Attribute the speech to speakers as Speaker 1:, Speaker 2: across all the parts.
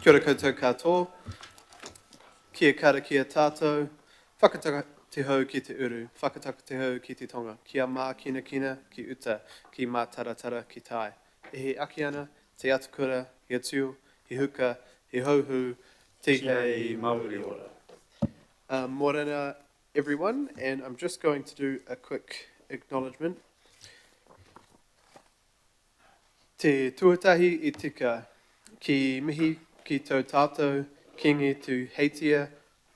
Speaker 1: Kia ora koutou katoa, kia kara kia tātou, whakataka te hau ki te uru, whakataka te hau ki te tonga, kia mā kina kina ki uta, ki mā taratara ki tai. E he aki ana, te atukura, he atiu, he huka, he hauhu, te hei mauri ora. Morena everyone, and I'm just going to do a quick acknowledgement. Te tuatahi I tika, ki mihi ki tau tātou, kingi tu heitia,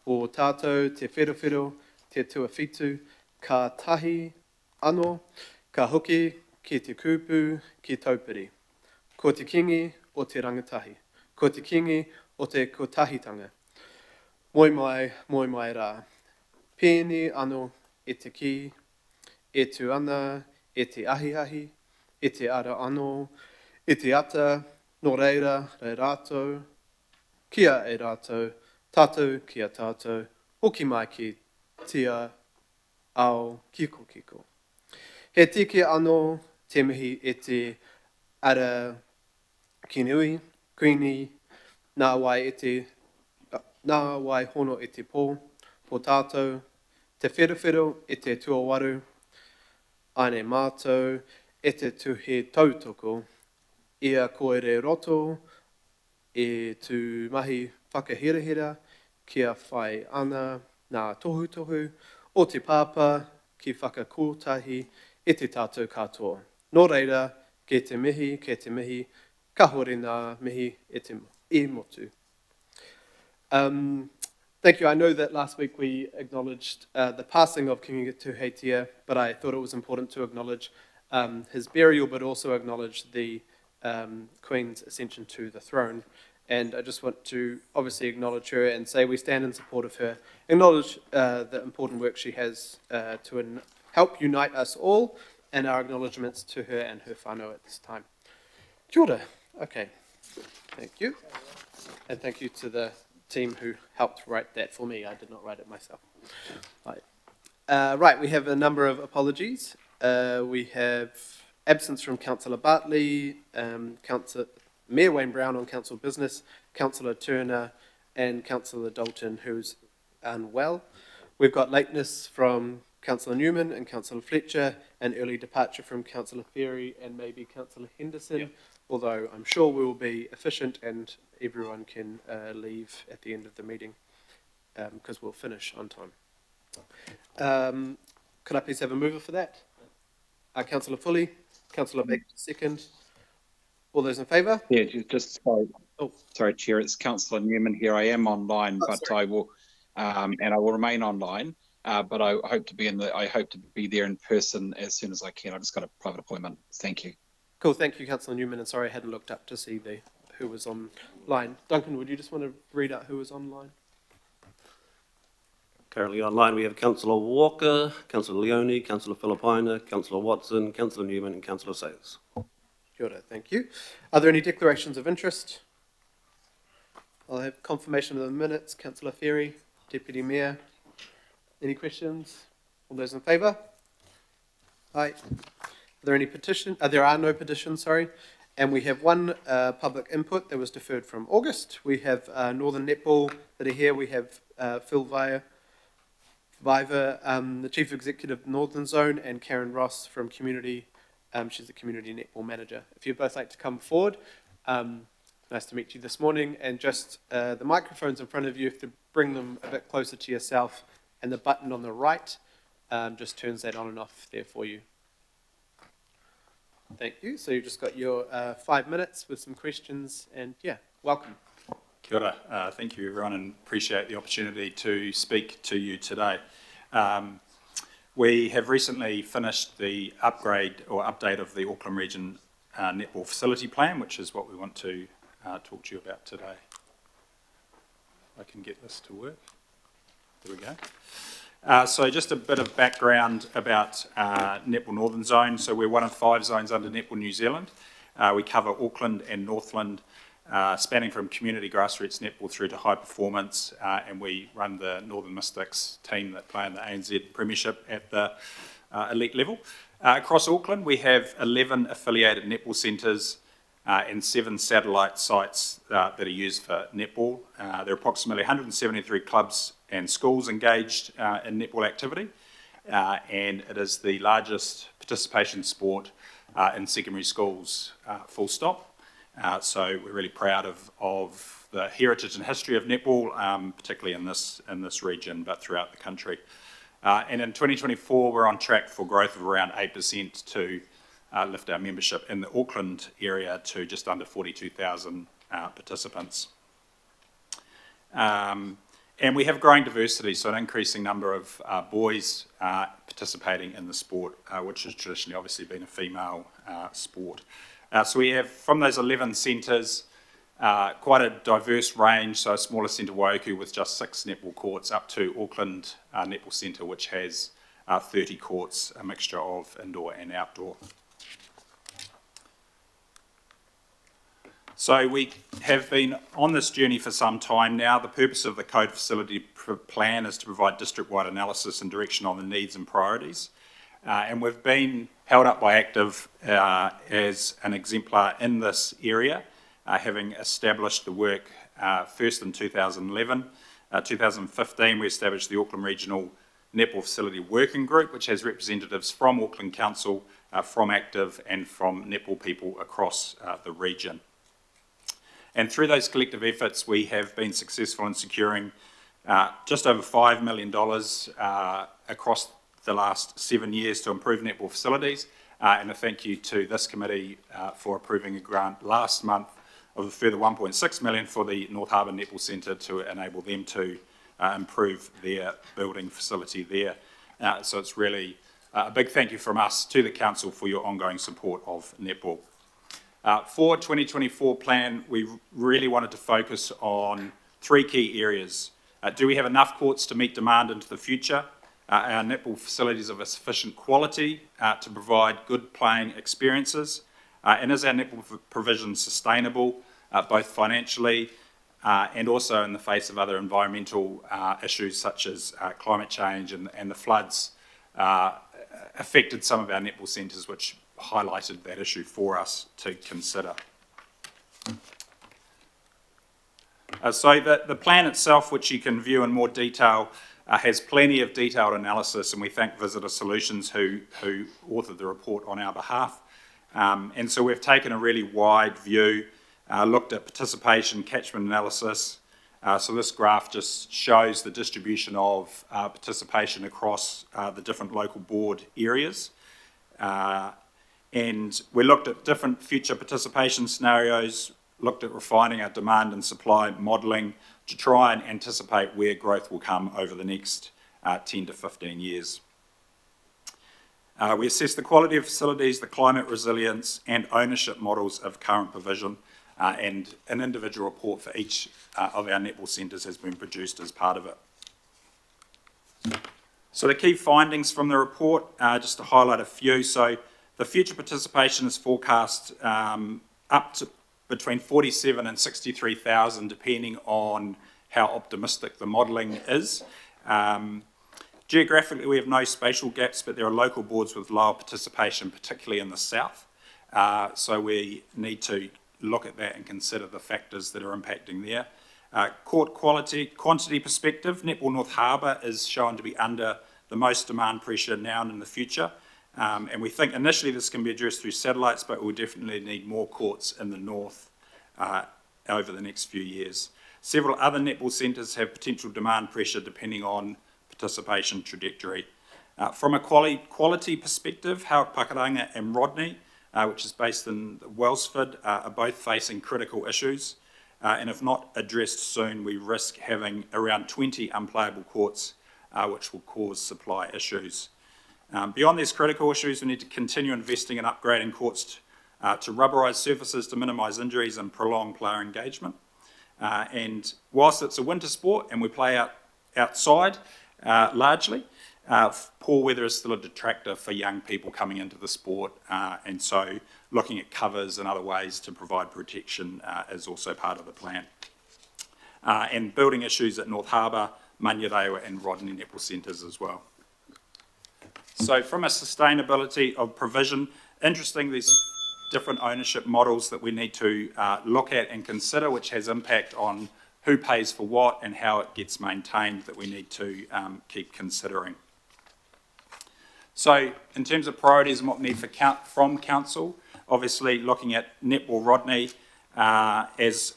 Speaker 1: o tātou te wherowhero, te tuawhitu, ka tahi anō, ka hoki ki te kupu, ki taupiri. Ko te kingi o te rangatahi, ko te kingi o te kotahitanga. Moi mai rā. Pēni anō e te ki, e tu ana, e te ahiahi, e te ara anō, e te ata, no reira, rei rātou, kia e rātou, tātou kia tātou, hoki mai ki tia ao kiko kiko. He tiki anō te mihi e te ara kinui, kuini, nā wai hono e te pō tātou, te wherewhero e te tuawaru, aine mātou, e te tuhe tautoko, ia koere roto, e tu mahi whakahirahira, kia whai ana nā tohu, o te pāpā, ki whakakotahi, e te tātou katoa. Nō reira, ke te mihi, ka hore nā mihi e motu. Thank you. I know that last week we acknowledged the passing of King Tuheitia, but I thought it was important to acknowledge his burial, but also acknowledge the Queen's ascension to the throne. And I just want to obviously acknowledge her and say we stand in support of her, acknowledge the important work she has to help unite us all, and our acknowledgements to her and her whānau at this time. Kia ora. Okay, thank you. And thank you to the team who helped write that for me. I did not write it myself. Right, we have a number of apologies. We have absence from Councillor Bartley, Mayor Wayne Brown on Council Business, Councillor Turner, and Councillor Dalton, who's unwell. We've got lateness from Councillor Newman and Councillor Fletcher, and early departure from Councillor Ferry and maybe Councillor Henderson. Yep. Although I'm sure we will be efficient and everyone can leave at the end of the meeting because we'll finish on time. Could I please have a mover for that? Councillor Foley, Councillor Baker second. All those in favour?
Speaker 2: Yeah, just sorry. Oh, sorry, Chair. It's Councillor Newman here. I am online, but sorry. I will, and I will remain online. But I hope to be there in person as soon as I can. I just got a private appointment. Thank you.
Speaker 1: Cool. Thank you, Councillor Newman. And sorry, I hadn't looked up to see who was online. Duncan, would you just want to read out who was online?
Speaker 3: Currently online, we have Councillor Walker, Councillor Leone, Councillor Filipina, Councillor Watson, Councillor Newman, and Councillor Sayers.
Speaker 1: Kia ora, thank you. Are there any declarations of interest? I'll have confirmation of the minutes. Councillor Ferry, Deputy Mayor. Any questions? All those in favour? Aye. Are there any petitions? There are no petitions, sorry. And we have one public input that was deferred from August. We have Northern Netball that are here. We have Phil Viver, the Chief Executive Northern Zone, and Karen Ross from Community. She's the Community Netball Manager. If you'd both like to come forward, nice to meet you this morning. And just the microphones in front of you, if to bring them a bit closer to yourself, and the button on the right just turns that on and off there for you. Thank you. So you've just got your 5 minutes with some questions, and yeah, welcome.
Speaker 4: Kia ora. Thank you, everyone, and appreciate the opportunity to speak to you today. We have recently finished the upgrade or update of the Auckland Region Netball Facility Plan, which is what we want to talk to you about today. If I can get this to work. There we go. So just a bit of background about Netball Northern Zone. So we're one of 5 zones under Netball New Zealand. We cover Auckland and Northland, spanning from community grassroots netball through to high performance, and we run the Northern Mystics team that play in the ANZ Premiership at the elite level. Across Auckland, we have 11 affiliated netball centres, and 7 satellite sites that are used for netball. There are approximately 173 clubs and schools engaged in netball activity, and it is the largest participation sport in secondary schools, full stop. So we're really proud of the heritage and history of netball, particularly in this region, but throughout the country. And in 2024, we're on track for growth of around 8% to lift our membership in the Auckland area to just under 42,000 participants. And we have growing diversity, so an increasing number of boys participating in the sport, which has traditionally obviously been a female sport. So we have, from those 11 centres, quite a diverse range, so a smaller centre, Waiuku, with just 6 netball courts, up to Auckland Netball Centre, which has 30 courts, a mixture of indoor and outdoor. So we have been on this journey for some time now. The purpose of the Code Facility Plan is to provide district-wide analysis and direction on the needs and priorities. And we've been held up by Active as an exemplar in this area, having established the work first in 2011. 2015, we established the Auckland Regional Netball Facility Working Group, which has representatives from Auckland Council, from Active, and from netball people across the region. And through those collective efforts, we have been successful in securing just over $5 million across the last 7 years to improve netball facilities. And a thank you to this committee for approving a grant last month of a further $1.6 million for the North Harbour Netball Centre to enable them to improve their building facility there. So it's really a big thank you from us to the Council for your ongoing support of netball. For 2024 plan, we really wanted to focus on 3 key areas. Do we have enough courts to meet demand into the future? Our netball facilities of a sufficient quality to provide good playing experiences? And is our netball provision sustainable, both financially and also in the face of other environmental issues such as climate change and the floods affected some of our netball centres, which highlighted that issue for us to consider. So the plan itself, which you can view in more detail, has plenty of detailed analysis, and we thank Visitor Solutions who authored the report on our behalf. And so we've taken a really wide view, looked at participation, catchment analysis. So this graph just shows the distribution of participation across the different local board areas. And we looked at different future participation scenarios, looked at refining our demand and supply modelling to try and anticipate where growth will come over the next 10 to 15 years. We assessed the quality of facilities, the climate resilience and ownership models of current provision, and an individual report for each of our netball centres has been produced as part of it. So the key findings from the report, just to highlight a few. So the future participation is forecast up to between 47 and 63,000, depending on how optimistic the modelling is. Geographically, we have no spatial gaps, but there are local boards with lower participation, particularly in the south. So we need to look at that and consider the factors that are impacting there. Court quantity perspective, Netball North Harbour is shown to be under the most demand pressure now and in the future. And we think initially this can be addressed through satellites, but we'll definitely need more courts in the north over the next few years. Several other netball centres have potential demand pressure depending on participation trajectory. From a quality perspective, Howard Pakaranga and Rodney, which is based in Wellsford, are both facing critical issues. And if not addressed soon, we risk having around 20 unplayable courts, which will cause supply issues. Beyond these critical issues, we need to continue investing in upgrading courts to rubberised surfaces to minimise injuries and prolong player engagement. And whilst it's a winter sport and we play outside largely, poor weather is still a detractor for young people coming into the sport, and so looking at covers and other ways to provide protection is also part of the plan. And building issues at North Harbour, Manurewa and Rodney netball centres as well. So from a sustainability of provision, interesting, there's different ownership models that we need to look at and consider, which has impact on who pays for what and how it gets maintained, that we need to keep considering. So in terms of priorities and what we need from council, obviously looking at Netball Rodney as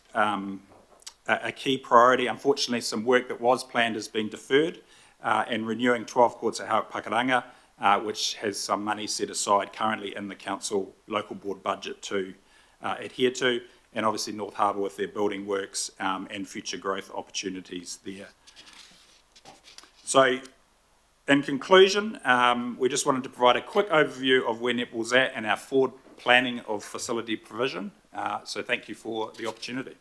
Speaker 4: a key priority. Unfortunately, some work that was planned has been deferred, and renewing 12 courts at Hauck Pakaranga, which has some money set aside currently in the council local board budget to adhere to, and obviously North Harbour with their building works and future growth opportunities there. So in conclusion, we just wanted to provide a quick overview of where netball's at and our forward planning of facility provision. So thank you for the opportunity.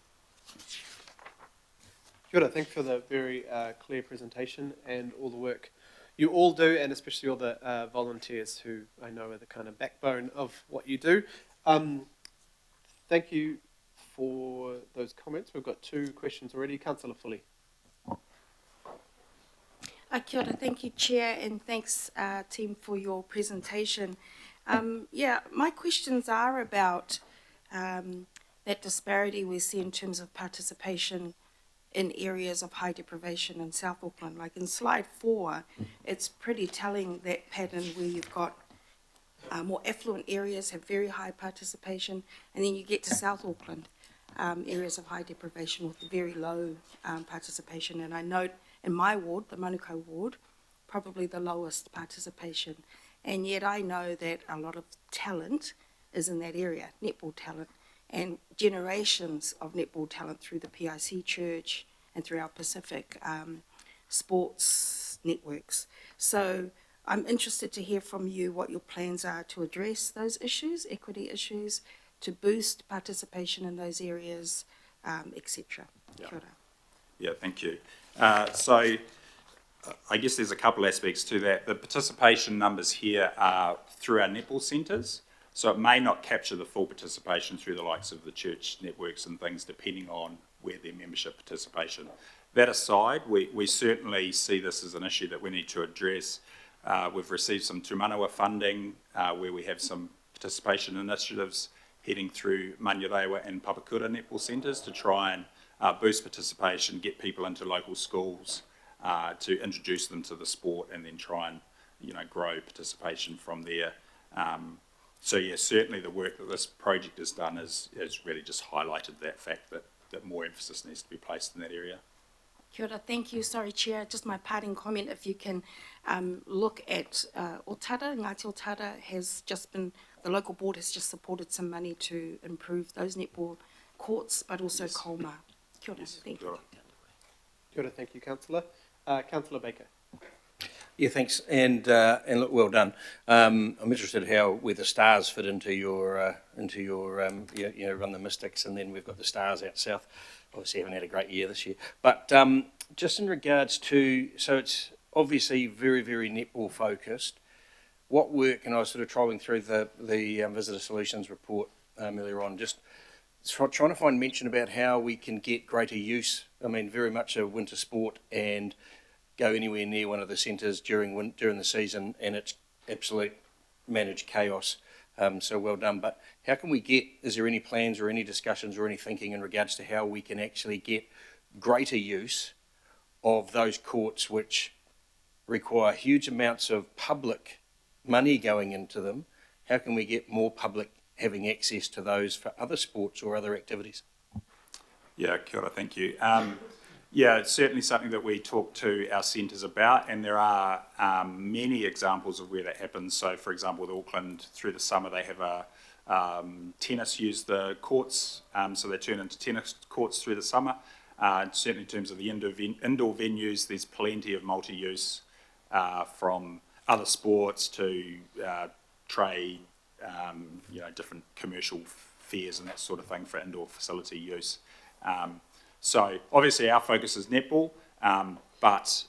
Speaker 1: Kia ora, thanks for the very clear presentation and all the work you all do, and especially all the volunteers who I know are the kind of backbone of what you do. Thank you for those comments. We've got 2 questions already. Councillor Fully.
Speaker 5: Kia ora, thank you, Chair, and thanks, team, for your presentation. My questions are about that disparity we see in terms of participation in areas of high deprivation in South Auckland. Like in slide 4, it's pretty telling, that pattern where you've got more affluent areas have very high participation, and then you get to South Auckland, areas of high deprivation with very low participation. And I note in my ward, the Manukau ward, probably the lowest participation. And yet I know that a lot of talent is in that area, netball talent, and generations of netball talent through the PIC Church and through our Pacific sports networks. So I'm interested to hear from you what your plans are to address those issues, equity issues, to boost participation in those areas, etc.
Speaker 4: Yeah.
Speaker 5: Kia ora.
Speaker 4: Yeah, thank you. So I guess there's a couple aspects to that. The participation numbers here are through our netball centres, so it may not capture the full participation through the likes of the church networks and things, depending on where their membership participation. That aside, we certainly see this as an issue that we need to address. We've received some tūmanawa funding where we have some participation initiatives heading through Manurewa and Papakura netball centres to try and boost participation, get people into local schools, to introduce them to the sport, and then try and grow participation from there. So yeah, certainly the work that this project has done has really just highlighted that fact that more emphasis needs to be placed in that area.
Speaker 5: Kia ora, thank you. Sorry, Chair, just my parting comment, if you can look at Otara. Ngāti Otara has just been, the local board has just supported some money to improve those netball courts, but also
Speaker 4: Yes.
Speaker 5: Colma. Kia ora,
Speaker 4: Yes,
Speaker 5: thank
Speaker 4: kia
Speaker 5: you.
Speaker 4: ora.
Speaker 1: Kia ora, thank you, Councillor. Councillor Baker.
Speaker 6: Yeah, thanks, and look, well done. I'm interested where the Stars fit into your run the Mystics, and then we've got the Stars out south. Obviously, haven't had a great year this year, but just in regards to, so it's obviously very, very netball focused. What work, and I was sort of trolling through the Visitor Solutions report earlier on, just trying to find mention about how we can get greater use. I mean, very much a winter sport, and go anywhere near one of the centres during the season, and it's absolute managed chaos. So well done. But how can we get, is there any plans or any discussions or any thinking in regards to how we can actually get greater use of those courts which require huge amounts of public money going into them? How can we get more public having access to those for other sports or other activities?
Speaker 4: Yeah, kia ora, thank you. Yeah, it's certainly something that we talk to our centres about, and there are many examples of where that happens. So, for example, with Auckland, through the summer, they have tennis use the courts, so they turn into tennis courts through the summer. Certainly in terms of the indoor venues, there's plenty of multi-use from other sports to trade, different commercial fairs and that sort of thing for indoor facility use. So obviously our focus is netball, but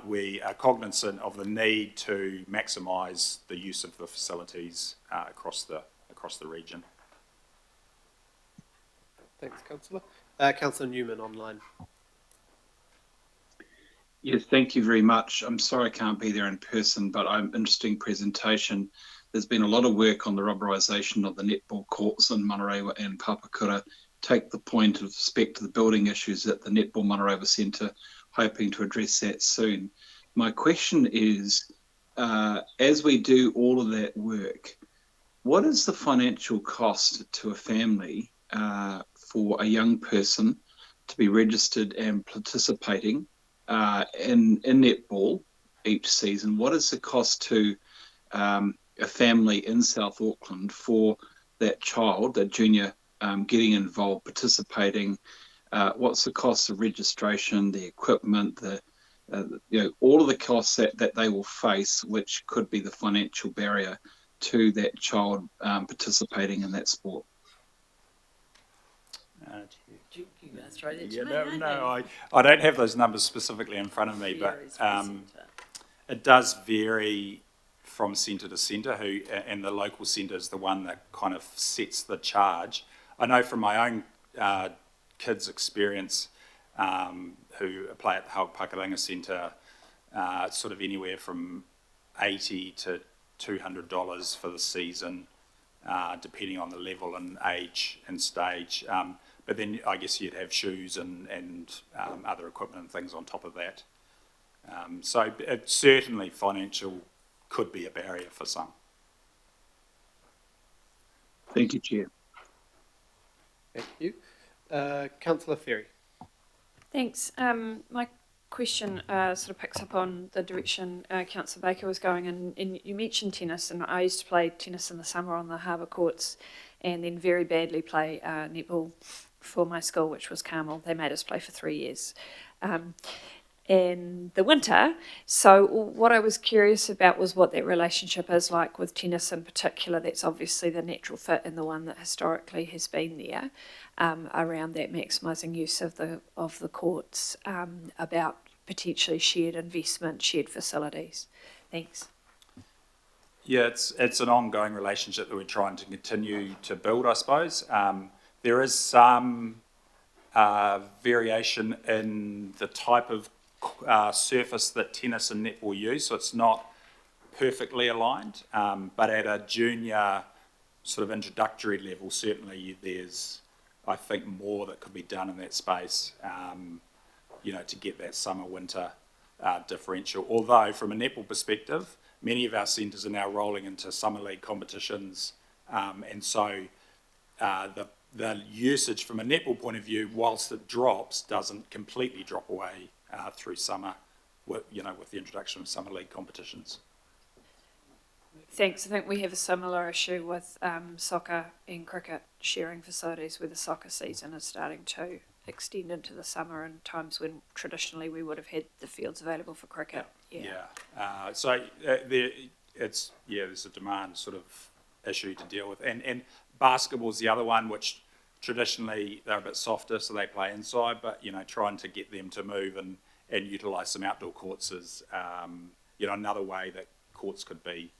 Speaker 4: we are cognizant of the need to maximise the use of the facilities across the region.
Speaker 1: Thanks, Councillor. Councillor Newman online.
Speaker 2: Yes, thank you very much. I'm sorry I can't be there in person, but interesting presentation. there's been a lot of work on the rubberisation of the netball courts in Manarewa and Papakura. Take the point of respect to the building issues at the Netball Manarewa Centre, hoping to address that soon. My question is, as we do all of that work, what is the financial cost to a family for a young person to be registered and participating in netball each season? What is the cost to a family in South Auckland for that child, that junior, getting involved, participating? What's the cost of registration, the equipment, all of the costs that they will face, which could be the financial barrier to that child participating in that sport?
Speaker 7: You go throw that to
Speaker 4: Yeah,
Speaker 7: me,
Speaker 4: no,
Speaker 7: aren't
Speaker 4: no,
Speaker 7: you?
Speaker 4: I don't have those numbers specifically in front of me, but
Speaker 7: Varies by centre.
Speaker 4: it does vary from centre to centre, and the local centre is the one that kind of sets the charge. I know from my own kids' experience who play at the Pakuranga Centre, sort of anywhere from $80 to $200 for the season, depending on the level and age and stage. But then I guess you'd have shoes and other equipment and things on top of that. So it certainly financial could be a barrier for some.
Speaker 2: Thank you, Chair.
Speaker 1: Thank you. Councillor Ferry.
Speaker 8: Thanks. My question sort of picks up on the direction Councillor Baker was going in. And you mentioned tennis, and I used to play tennis in the summer on the harbour courts, and then very badly play netball for my school, which was Carmel. They made us play for 3 years. In the winter. So what I was curious about was what that relationship is like with tennis in particular. That's obviously the natural fit and the one that historically has been there around that maximising use of the courts, about potentially shared investment, shared facilities. Thanks.
Speaker 4: Yeah, it's an ongoing relationship that we're trying to continue to build, I suppose. There is some variation in the type of surface that tennis and netball use, so it's not perfectly aligned, but at a junior sort of introductory level, certainly there's, I think, more that could be done in that space, to get that summer-winter differential. Although, from a netball perspective, many of our centres are now rolling into summer league competitions, and so the usage from a netball point of view, whilst it drops, doesn't completely drop away through summer, with the introduction of summer league competitions.
Speaker 8: Thanks. I think we have a similar issue with soccer and cricket sharing facilities, where the soccer season is starting to extend into the summer, and times when traditionally we would have had the fields available for cricket.
Speaker 4: So there's a demand sort of issue to deal with, and basketball's the other one, which traditionally they're a bit softer, so they play inside, but trying to get them to move and utilise some outdoor courts is another way that courts could be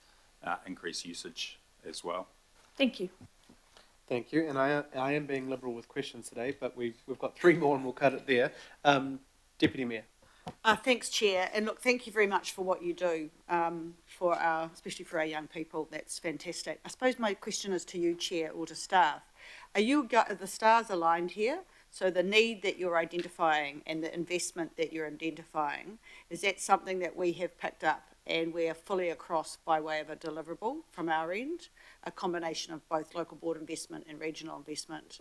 Speaker 4: increased usage as well.
Speaker 8: Thank you.
Speaker 1: Thank you. And I am being liberal with questions today, but we've got 3 more and we'll cut it there. Deputy Mayor.
Speaker 7: Thanks, Chair. And look, thank you very much for what you do especially for our young people. That's fantastic. I suppose my question is to you, Chair, or to staff. Are the stars aligned here? So the need that you're identifying and the investment that you're identifying, is that something that we have picked up and we are fully across by way of a deliverable from our end, a combination of both local board investment and regional investment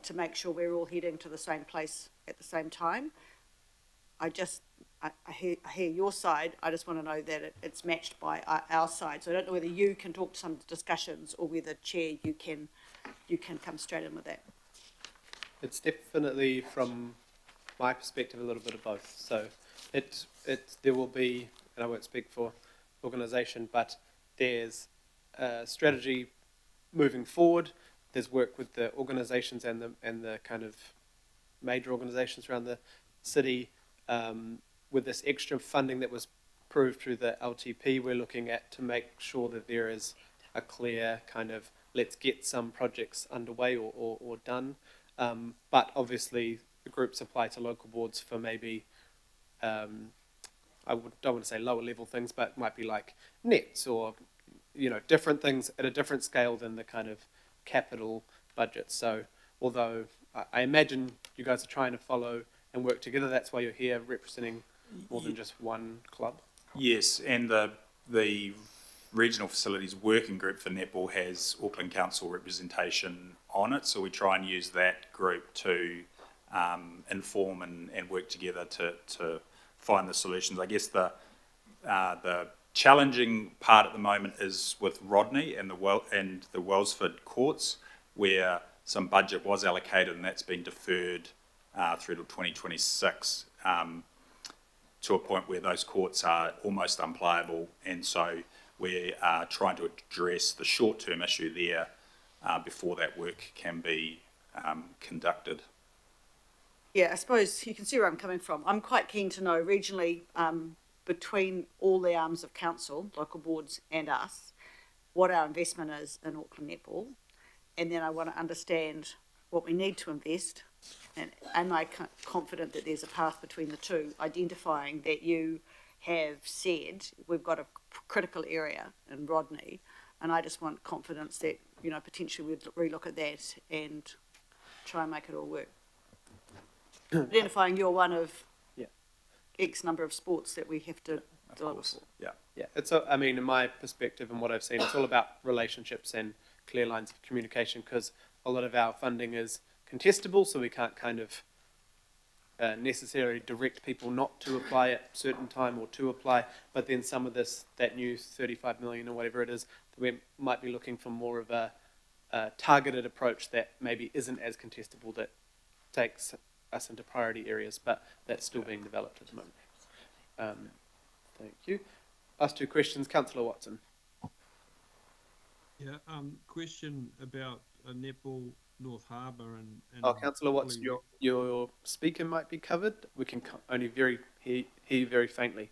Speaker 7: to make sure we're all heading to the same place at the same time? I hear your side. I just want to know that it's matched by our side. So I don't know whether you can talk to some discussions or whether, Chair, you can come straight in with that.
Speaker 1: It's definitely, from my perspective, a little bit of both. So there will be, and I won't speak for organisation, but there's a strategy moving forward. There's work with the organisations and the kind of major organisations around the city. With this extra funding that was approved through the LTP, we're looking at to make sure that there is a clear kind of let's get some projects underway or done. But obviously the groups apply to local boards for maybe, don't want to say lower level things, but it might be like nets or different things at a different scale than the kind of capital budget. So although I imagine you guys are trying to follow and work together, that's why you're here representing more than just one club.
Speaker 4: Yes, and the Regional Facilities Working Group for netball has Auckland Council representation on it, so we try and use that group to inform and work together to find the solutions. I guess the challenging part at the moment is with Rodney and the Wellsford courts, where some budget was allocated and that's been deferred through to 2026 to a point where those courts are almost unplayable, and so we are trying to address the short-term issue there before that work can be conducted.
Speaker 7: Yeah, I suppose you can see where I'm coming from. I'm quite keen to know regionally, between all the arms of council, local boards and us, what our investment is in Auckland netball. And then I want to understand what we need to invest. And am I confident that there's a path between the two, identifying that you have said we've got a critical area in Rodney, and I just want confidence that, potentially we'd relook at that and try and make it all work. Identifying you're one of X number of sports that we have to deliver for.
Speaker 1: Yeah, in my perspective and what I've seen, it's all about relationships and clear lines of communication, because a lot of our funding is contestable, so we can't kind of necessarily direct people not to apply at a certain time or to apply, but then some of that new 35 million or whatever it is, we might be looking for more of a targeted approach that maybe isn't as contestable, that takes us into priority areas, but that's still being developed at the moment. Thank you. Last two questions, Councillor Watson.
Speaker 9: Yeah, question about netball North Harbour and
Speaker 1: Councillor Watson, your speaker might be covered. We can only hear you very faintly.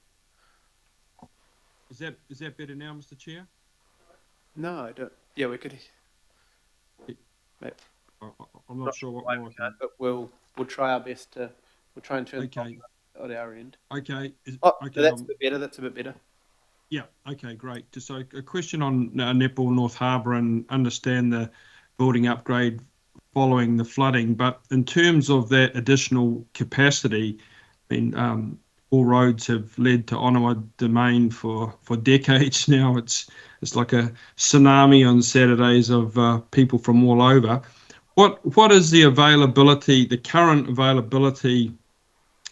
Speaker 9: Is that better now, Mr. Chair?
Speaker 1: No, I don't. Yeah, we could.
Speaker 9: I'm not sure what more.
Speaker 1: But we'll try our best to. We'll try and turn it on at our end.
Speaker 9: Okay.
Speaker 1: Okay, that's a bit better. That's a bit better.
Speaker 9: Yeah. Okay. Great. So a question on netball North Harbour, and understand the building upgrade following the flooding, but in terms of that additional capacity, all roads have led to Onawa Domain for decades now. It's like a tsunami on Saturdays of people from all over. What is the availability, the current availability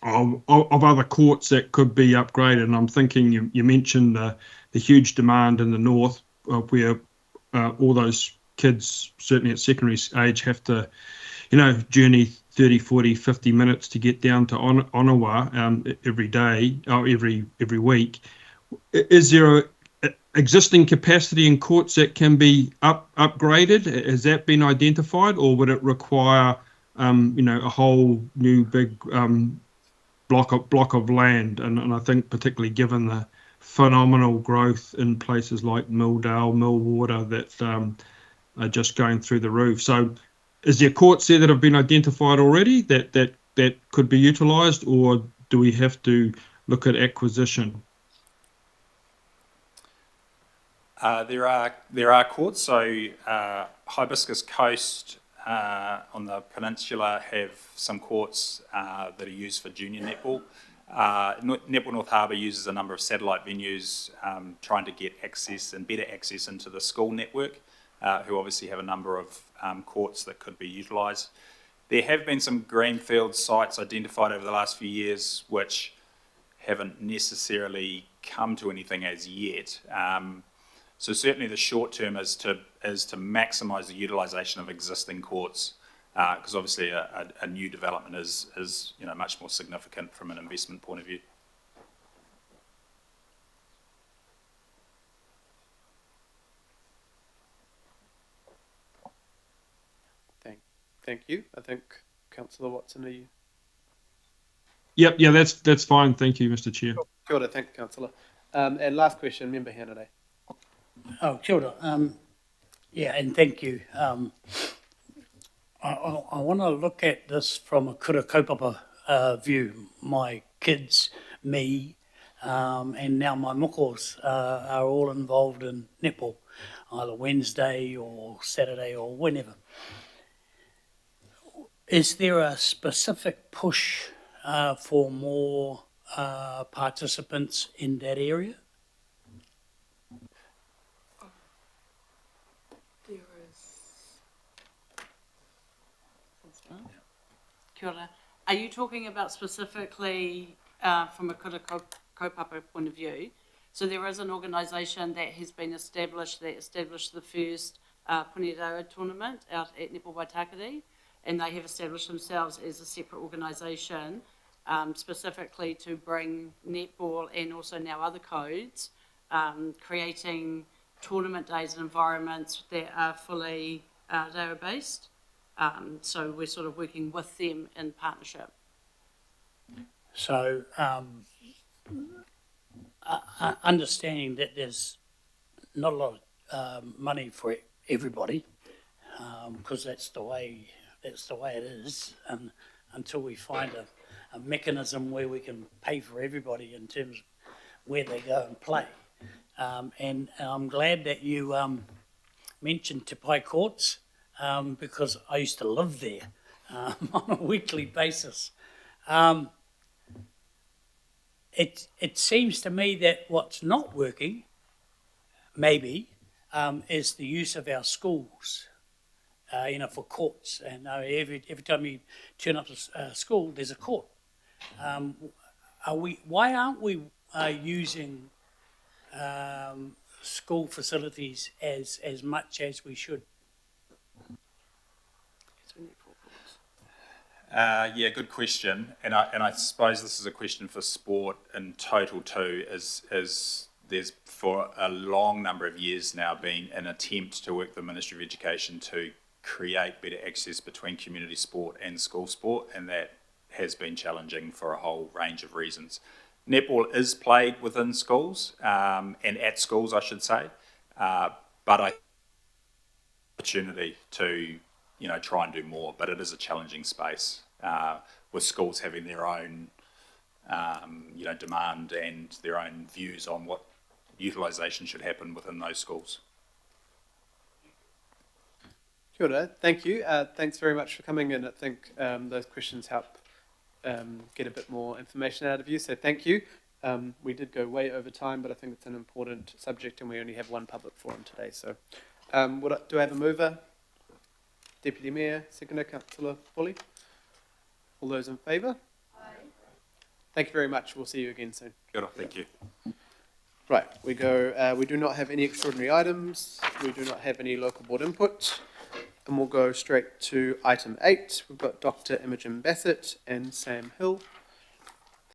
Speaker 9: of other courts that could be upgraded? And I'm thinking you mentioned the huge demand in the north, where all those kids, certainly at secondary age, have to, journey 30, 40, 50 minutes to get down to Onawa every day or every week. Is there existing capacity in courts that can be upgraded? Has that been identified, or would it require, a whole new big block of land? And I think particularly given the phenomenal growth in places like Milldale, Millwater, that are just going through the roof. So is there courts there that have been identified already that could be utilised, or do we have to look at acquisition?
Speaker 4: There are courts. So Hibiscus Coast on the peninsula have some courts that are used for junior netball. Netball North Harbour uses a number of satellite venues, trying to get access and better access into the school network, who obviously have a number of courts that could be utilised. There have been some greenfield sites identified over the last few years which haven't necessarily come to anything as yet. So certainly the short term is to maximise the utilisation of existing courts, because obviously a new development is much more significant from an investment point of view.
Speaker 1: Thank you. I think Councillor Watson, are you?
Speaker 9: Yep. Yeah, that's fine. Thank you, Mr. Chair.
Speaker 1: Kia ora, thank you, Councillor. And last question, Member Hanade.
Speaker 10: Oh, kia ora. And thank you. I want to look at this from a kura kaupapa view. My kids, me, and now my mokos are all involved in netball, either Wednesday or Saturday or whenever. Is there a specific push for more participants in that area?
Speaker 11: Kia ora. Are you talking about specifically from a kura kaupapa point of view? So there is an organisation that has been established that established the first Puniraua tournament out at Netball Waitakere, and they have established themselves as a separate organisation specifically to bring netball and also now other codes, creating tournament days and environments that are fully Reo based. So we're sort of working with them in partnership.
Speaker 10: So, understanding that there's not a lot of money for everybody, because that's the way it is, and until we find a mechanism where we can pay for everybody in terms of where they go and play. And I'm glad that you mentioned Te Pai Courts, because I used to live there on a weekly basis. It seems to me that what's not working, maybe, is the use of our schools, for courts. And every time you turn up to school, there's a court. Why aren't we using school facilities as much as we should?
Speaker 4: Yeah, good question. And I suppose this is a question for sport in total too, is there's for a long number of years now been an attempt to work with the Ministry of Education to create better access between community sport and school sport, and that has been challenging for a whole range of reasons. Netball is played within schools, and at schools, I should say, but I opportunity to try and do more, but it is a challenging space with schools having their own demand and their own views on what utilisation should happen within those schools.
Speaker 1: Kia ora, thank you. Thanks very much for coming in. I think those questions help get a bit more information out of you, so thank you. We did go way over time, but I think it's an important subject and we only have one public forum today. So do I have a mover? Deputy Mayor, Seconder, Councillor Foley? All those in favour? Aye. Thank you very much. We'll see you again soon.
Speaker 4: Good, thank you.
Speaker 1: Right, we do not have any extraordinary items. We do not have any local board input. And we'll go straight to item 8. We've got Dr. Imogen Bassett and Sam Hill.